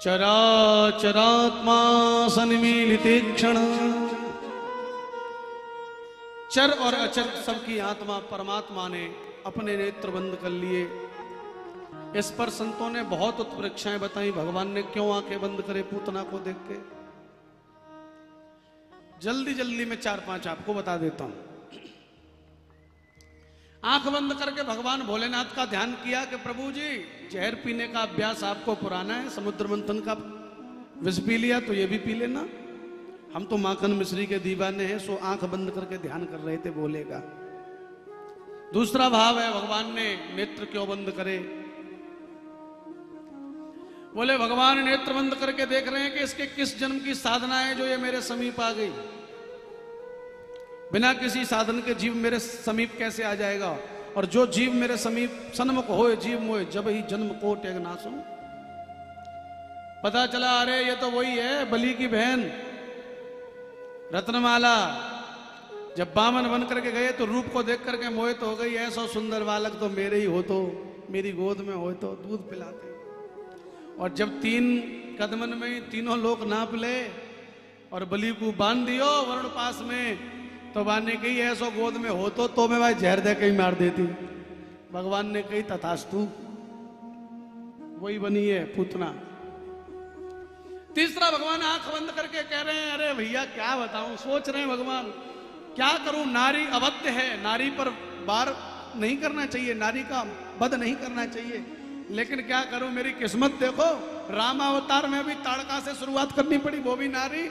चराचरात्मा सन्मीलिते क्षण, चर और अचर सबकी आत्मा परमात्मा ने अपने नेत्र बंद कर लिए। इस पर संतों ने बहुत उत्प्रेक्षाएं बताई, भगवान ने क्यों आंखें बंद करे पूतना को देख के। जल्दी जल्दी में 4-5 आपको बता देता हूं। आंख बंद करके भगवान भोलेनाथ का ध्यान किया कि प्रभु जी जहर पीने का अभ्यास आपको पुराना है, समुद्र मंथन का विष पी लिया तो ये भी पी लेना, हम तो माखन मिश्री के दीवाने हैं। सो आंख बंद करके ध्यान कर रहे थे भोले का। दूसरा भाव है, भगवान ने नेत्र क्यों बंद करे? बोले भगवान नेत्र बंद करके देख रहे हैं कि इसके किस जन्म की साधना है जो ये मेरे समीप आ गई। बिना किसी साधन के जीव मेरे समीप कैसे आ जाएगा? और जो जीव मेरे समीप सन्मुख होए जीव मोए, जब ही जन्म को टेग नासो। पता चला अरे ये तो वही है बलि की बहन रत्नमाला। जब बामन बन करके गए तो रूप को देख करके मोहित हो गई, ऐसा सुंदर बालक तो मेरे ही हो, तो मेरी गोद में हो तो दूध पिलाते। और जब 3 कदमन में तीनों लोग नाप ले और बलि को बांध दियो वरुण पास में, तो बान ने कही ऐसो गोद में हो तो मैं भाई जहर दे कहीं मार देती। भगवान ने कही तथास्तु, वही बनी है पूतना। तीसरा भगवान आंख बंद करके कह रहे हैं अरे भैया क्या बताऊं, सोच रहे हैं भगवान क्या करूं, नारी अवध्य है, नारी पर वार नहीं करना चाहिए, नारी का वध नहीं करना चाहिए, लेकिन क्या करूं मेरी किस्मत देखो। राम अवतार में भी ताड़का से शुरुआत करनी पड़ी, वो भी नारी,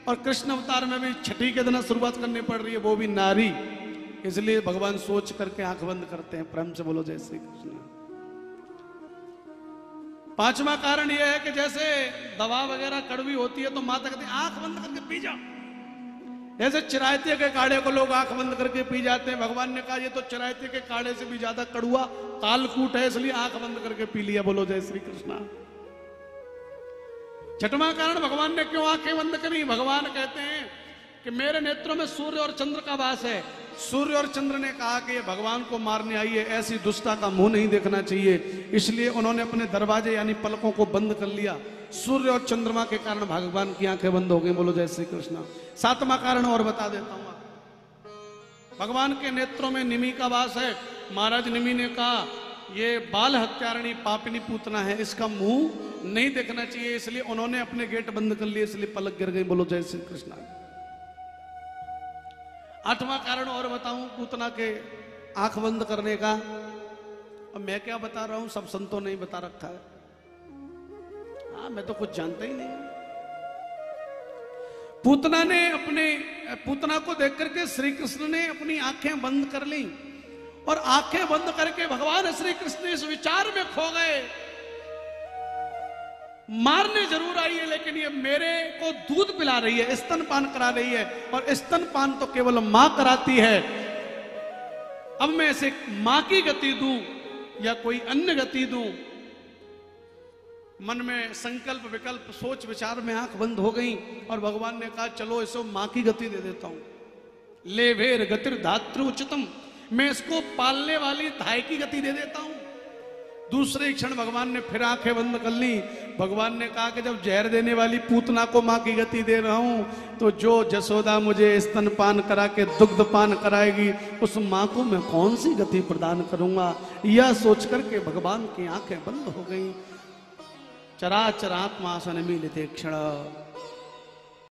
और कृष्ण अवतार में भी छठी के दिन शुरुआत करनी पड़ रही है, वो भी नारी। इसलिए भगवान सोच करके आंख बंद करते हैं। प्रेम से बोलो जय श्री कृष्ण। 5वां कारण यह है कि जैसे दवा वगैरह कड़वी होती है तो माता कहती है आंख बंद करके पी जाओ। जैसे चिरायते के काढ़े को लोग आंख बंद करके पी जाते हैं, भगवान ने कहा ये तो चिरायते के काढ़े से भी ज्यादा कड़ुआ कालकूट है, इसलिए आंख बंद करके पी लिया। बोलो जय श्री कृष्णा। 6वां कारण भगवान ने क्यों आंखें बंद करी? भगवान कहते हैं कि मेरे नेत्रों में सूर्य और चंद्र का वास है। सूर्य और चंद्र ने कहा कि ये भगवान को मारने आई है, ऐसी दुष्टता का मुंह नहीं देखना चाहिए, इसलिए उन्होंने अपने दरवाजे यानी पलकों को बंद कर लिया। सूर्य और चंद्रमा के कारण भगवान की आंखें बंद हो गई। बोलो जय श्री कृष्ण। 7वां कारण और बता देता हूं। भगवान के नेत्रों में निमि का वास है। महाराज निमि ने कहा ये बाल हत्यारणी पापिनी पूतना है, इसका मुंह नहीं देखना चाहिए, इसलिए उन्होंने अपने गेट बंद कर लिए, इसलिए पलक गिर गई। बोलो जय श्री कृष्ण। 8वां कारण और बताऊं पूतना के आंख बंद करने का। अब मैं क्या बता रहा हूं, सब संतों ने ही बता रखा है। हाँ मैं तो कुछ जानता ही नहीं। पूतना ने अपने पूतना को देख करके श्री कृष्ण ने अपनी आंखें बंद कर ली, और आंखें बंद करके भगवान श्री कृष्ण इस विचार में खो गए मारने जरूर आई है, लेकिन ये मेरे को दूध पिला रही है, स्तनपान करा रही है, और स्तनपान तो केवल मां कराती है। अब मैं इसे मां की गति दूं या कोई अन्य गति दूं? मन में संकल्प विकल्प सोच विचार में आंख बंद हो गई, और भगवान ने कहा चलो इसको मां की गति दे देता हूं। ले वेर गतिर धातृ उचितम, मैं इसको पालने वाली धाय की गति दे देता हूं। दूसरे क्षण भगवान ने फिर आंखें बंद कर ली। भगवान ने कहा कि जब जहर देने वाली पूतना को मां की गति दे रहा हूं, तो जो जसोदा मुझे स्तनपान करा के दुग्धपान कराएगी, उस मां को मैं कौन सी गति प्रदान करूंगा? यह सोच करके भगवान की आंखें बंद हो गई। चराचरात्मा सन्मीलिते क्षण।